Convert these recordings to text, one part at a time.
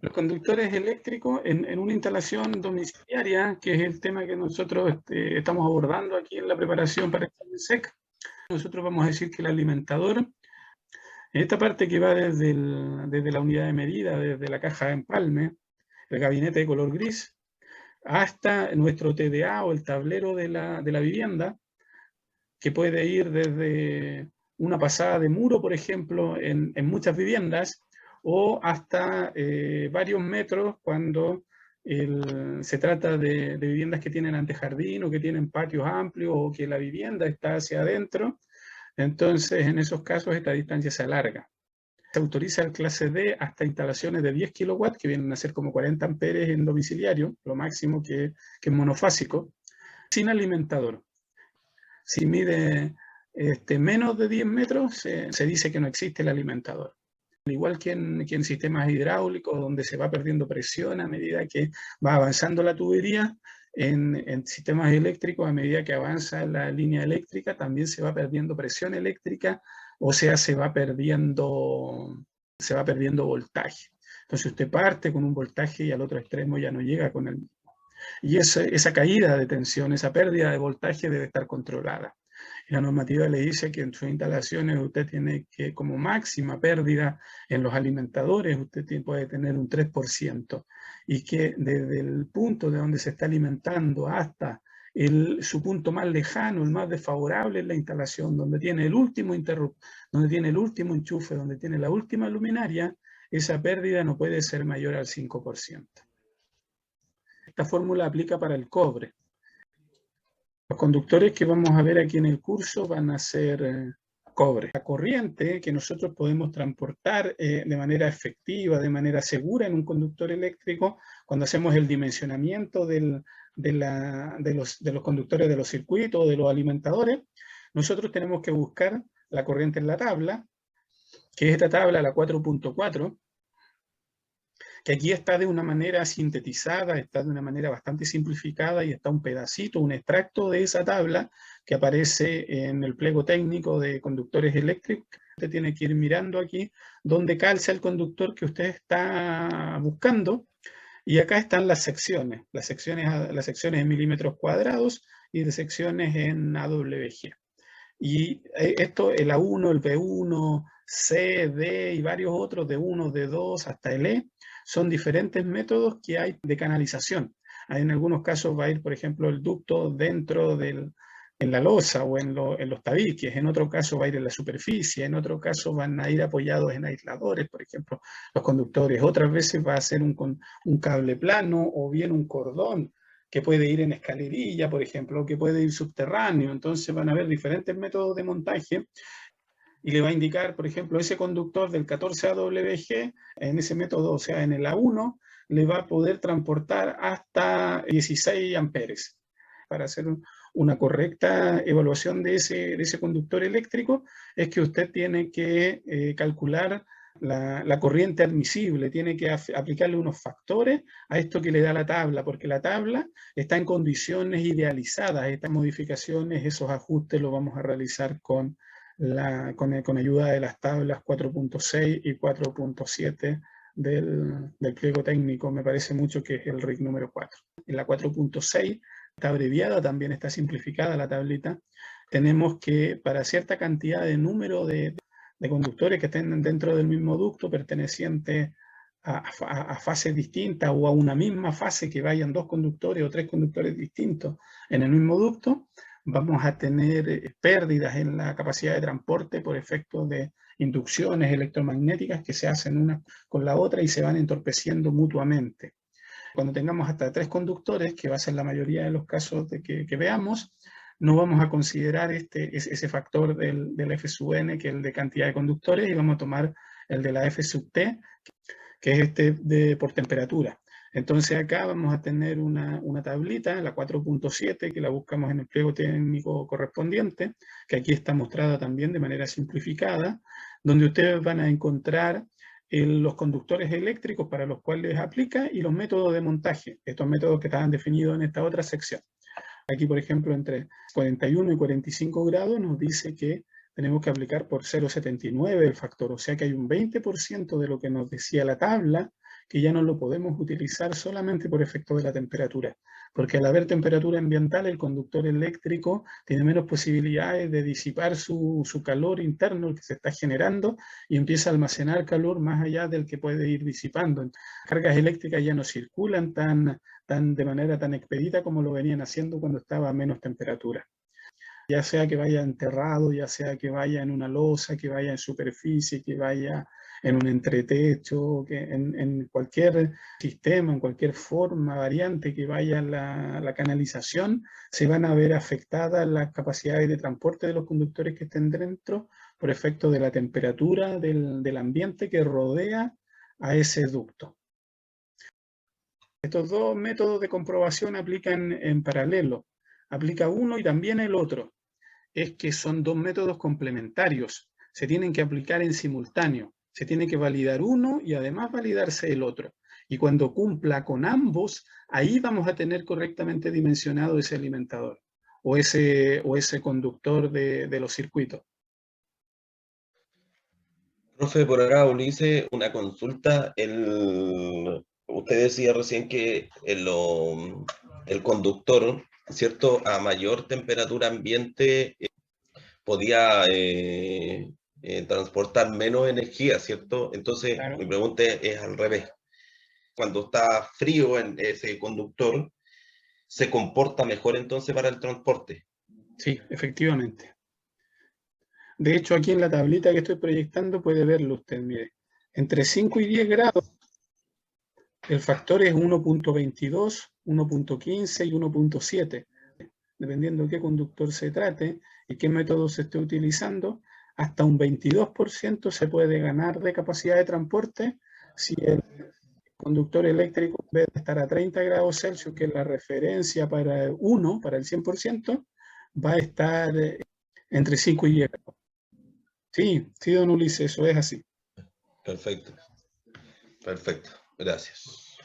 Los conductores eléctricos en una instalación domiciliaria, que es el tema que nosotros estamos abordando aquí en la preparación para el SEC, nosotros vamos a decir que el alimentador, en esta parte que va desde la unidad de medida, desde la caja de empalme, el gabinete de color gris, hasta nuestro TDA o el tablero de la vivienda, que puede ir desde una pasada de muro, por ejemplo, en muchas viviendas, o hasta varios metros cuando se trata de viviendas que tienen antejardín o que tienen patios amplios o que la vivienda está hacia adentro. Entonces, en esos casos, esta distancia se alarga. Se autoriza el clase D hasta instalaciones de 10 kilowatts, que vienen a ser como 40 amperes en domiciliario, lo máximo que es monofásico, sin alimentador. Si mide menos de 10 metros, se dice que no existe el alimentador. Al igual que en sistemas hidráulicos, donde se va perdiendo presión a medida que va avanzando la tubería, en sistemas eléctricos, a medida que avanza la línea eléctrica, también se va perdiendo presión eléctrica, o sea, se va perdiendo voltaje. Entonces usted parte con un voltaje y al otro extremo ya no llega con el mismo. Y esa caída de tensión, esa pérdida de voltaje debe estar controlada. La normativa le dice que en sus instalaciones usted tiene que, como máxima pérdida en los alimentadores, usted puede tener un 3%, y que desde el punto de donde se está alimentando hasta su punto más lejano, el más desfavorable en la instalación, donde tiene el último donde tiene el último enchufe, donde tiene la última luminaria, esa pérdida no puede ser mayor al 5%. Esta fórmula aplica para el cobre. Los conductores que vamos a ver aquí en el curso van a ser cobre. La corriente que nosotros podemos transportar de manera efectiva, de manera segura en un conductor eléctrico, cuando hacemos el dimensionamiento de los conductores de los circuitos, de los alimentadores, nosotros tenemos que buscar la corriente en la tabla, que es esta tabla, la 4.4, que aquí está de una manera sintetizada, está de una manera bastante simplificada, y está un pedacito, un extracto de esa tabla que aparece en el pliego técnico de conductores eléctricos. Usted tiene que ir mirando aquí dónde calza el conductor que usted está buscando, y acá están las secciones en milímetros cuadrados y de secciones en AWG. Y esto, el A1, el B1, C, D y varios otros, de 1, de 2 hasta el E, son diferentes métodos que hay de canalización. En algunos casos va a ir, por ejemplo, el ducto dentro en la losa o en los tabiques, en otro caso va a ir en la superficie, en otro caso van a ir apoyados en aisladores, por ejemplo, los conductores. Otras veces va a ser un cable plano o bien un cordón que puede ir en escalerilla, por ejemplo, que puede ir subterráneo. Entonces van a haber diferentes métodos de montaje, y le va a indicar, por ejemplo, ese conductor del 14AWG, en ese método, o sea, en el A1, le va a poder transportar hasta 16 amperes. Para hacer una correcta evaluación de ese conductor eléctrico, es que usted tiene que calcular la corriente admisible, tiene que aplicarle unos factores a esto que le da la tabla, porque la tabla está en condiciones idealizadas. Estas modificaciones, esos ajustes los vamos a realizar con ayuda de las tablas 4.6 y 4.7 del pliego técnico. Me parece mucho que es el RIC número 4. En la 4.6 está abreviada, también está simplificada la tablita. Tenemos que, para cierta cantidad de número de conductores que estén dentro del mismo ducto, perteneciente a fases distintas o a una misma fase, que vayan 2 conductores o 3 conductores distintos en el mismo ducto, vamos a tener pérdidas en la capacidad de transporte por efecto de inducciones electromagnéticas que se hacen una con la otra y se van entorpeciendo mutuamente. Cuando tengamos hasta 3 conductores, que va a ser la mayoría de los casos que veamos, no vamos a considerar ese factor del F sub n, que es el de cantidad de conductores, y vamos a tomar el de la F sub t, que es por temperatura. Entonces acá vamos a tener una tablita, la 4.7, que la buscamos en el pliego técnico correspondiente, que aquí está mostrada también de manera simplificada, donde ustedes van a encontrar los conductores eléctricos para los cuales aplica y los métodos de montaje, estos métodos que estaban definidos en esta otra sección. Aquí, por ejemplo, entre 41 y 45 grados nos dice que tenemos que aplicar por 0,79 el factor, o sea que hay un 20% de lo que nos decía la tabla que ya no lo podemos utilizar solamente por efecto de la temperatura, porque al haber temperatura ambiental, el conductor eléctrico tiene menos posibilidades de disipar su calor interno, el que se está generando, y empieza a almacenar calor más allá del que puede ir disipando. Las cargas eléctricas ya no circulan de manera tan expedita como lo venían haciendo cuando estaba a menos temperatura. Ya sea que vaya enterrado, ya sea que vaya en una losa, que vaya en superficie, que vaya en un entretecho, que en cualquier sistema, en cualquier forma, variante que vaya la canalización, se van a ver afectadas las capacidades de transporte de los conductores que estén dentro por efecto de la temperatura del ambiente que rodea a ese ducto. Estos dos métodos de comprobación aplican en paralelo. Aplica uno y también el otro. Es que son dos métodos complementarios. Se tienen que aplicar en simultáneo. Se tiene que validar uno y además validarse el otro. Y cuando cumpla con ambos, ahí vamos a tener correctamente dimensionado ese alimentador o ese conductor de los circuitos. Profe, por acá Ulises, una consulta. Usted decía recién que el conductor, ¿cierto? A mayor temperatura ambiente podía transportar menos energía, ¿cierto? Entonces, Claro. mi pregunta es al revés. Cuando está frío en ese conductor, ¿se comporta mejor entonces para el transporte? Sí, efectivamente. De hecho, aquí en la tablita que estoy proyectando puede verlo usted, mire. Entre 5 y 10 grados, el factor es 1.22, 1.15 y 1.7. Dependiendo de qué conductor se trate y qué método se esté utilizando, hasta un 22% se puede ganar de capacidad de transporte si el conductor eléctrico, en vez de estar a 30 grados Celsius, que es la referencia para el 100%, va a estar entre 5 y 10 grados. Sí, sí, don Ulises, eso es así. Perfecto. Perfecto. Gracias.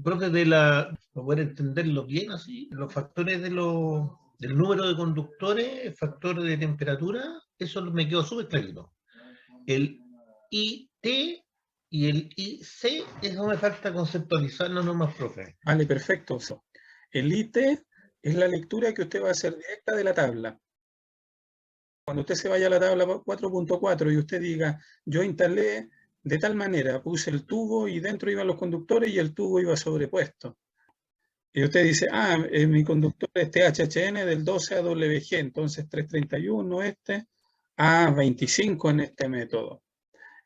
Profe, para poder entenderlo bien así, los factores del número de conductores, el factor de temperatura, eso me quedó súper clarito. El IT y el IC, eso me falta conceptualizarlo nomás, profe. Vale, perfecto. El IT es la lectura que usted va a hacer directa de la tabla. Cuando usted se vaya a la tabla 4.4 y usted diga, yo instalé de tal manera, puse el tubo y dentro iban los conductores y el tubo iba sobrepuesto. Y usted dice, mi conductor es THHN del 12 a WG, entonces 331 a 25 en este método.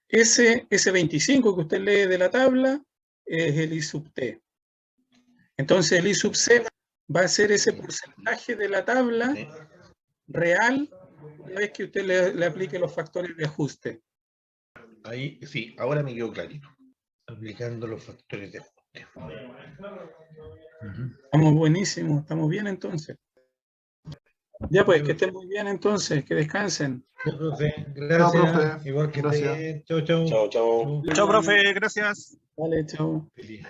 Ese 25 que usted lee de la tabla es el I sub T. Entonces el I sub C va a ser ese porcentaje de la tabla real una vez que usted le aplique los factores de ajuste. Ahí sí, ahora me quedó clarito. Aplicando los factores de ajuste. Estamos buenísimos, estamos bien entonces. Ya pues, que estén muy bien entonces, que descansen. Chao, profe, gracias. Chao, profe. Igual que Gracias. esté bien. Chao, chao. Chao, chao. Chao, profe, gracias. Vale, chao. Feliz.